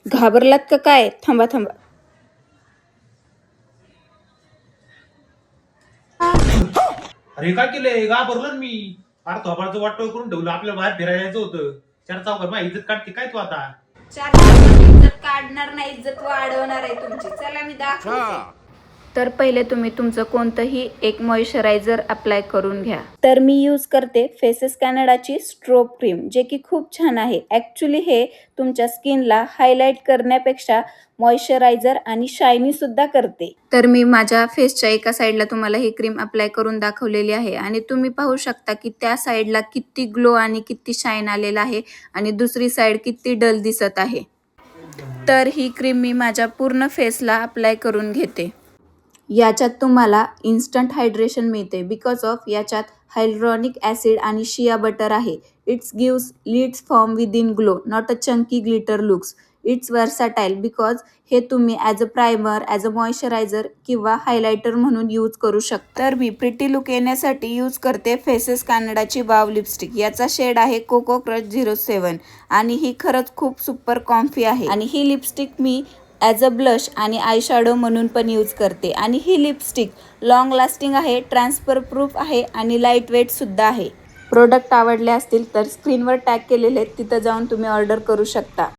घाबरलात का काय? थांबा थांबा. अरे काय केलंय? घाबरलो ना मी. फार थोबाडचं वाटोळ करून ठेवलं. आपल्याला बाहेर फिरायला जायचं होतं. चार चौकात माझी इज्जत काढते काय तू आता? चार चौघात इज्जत काढणार नाही, इज्जत वाढवणार आहे तुमची. चला मी दाखवते. तर पहिले तुम्ही तुमचं कोणतंही एक मॉइश्चरायझर अप्लाय करून घ्या. तर मी यूज करते फेसेस कॅनडाची स्ट्रोब क्रीम, जे की खूप छान आहे. ॲक्च्युली हे तुमच्या स्किनला हायलाईट करण्यापेक्षा मॉइश्चरायझर आणि शायनी सुद्धा करते. तर मी माझ्या फेसच्या एका साईडला तुम्हाला ही क्रीम अप्लाय करून दाखवलेली आहे आणि तुम्ही पाहू शकता की त्या साईडला किती ग्लो आणि किती शाईन आलेला आहे आणि दुसरी साईड किती डल दिसत आहे. तर ही क्रीम मी माझ्या पूर्ण फेसला अप्लाय करून घेते. याच्यात तुम्हाला इन्स्टंट हायड्रेशन मिळते बिकॉज ऑफ याच्यात हायल्युरॉनिक ॲसिड आणि शिया बटर आहे. It's gives lids form within glow, not a chunky glitter looks. It's versatile because हे तुम्ही as a primer, as a moisturiser किंवा हायलायटर म्हणून यूज करू शकता. तर मी प्रिटी लुक येण्यासाठी यूज करते फेसेस कॅनडाची वाव लिपस्टिक. याचा शेड आहे कोको क्रश 07 आणि ही खरंच खूप सुपर कॉम्फी आहे. आणि ही lipstick me as a blush आणि आय शॅडो म्हणून पण यूज करते. आणि ही लिपस्टिक लॉंग लास्टिंग आहे, ट्रान्सफर प्रूफ आहे आणि लाईट वेटसुद्धा आहे. प्रोडक्ट आवडले असतील तर स्क्रीनवर टॅग केलेले तिथं जाऊन तुम्ही ऑर्डर करू शकता.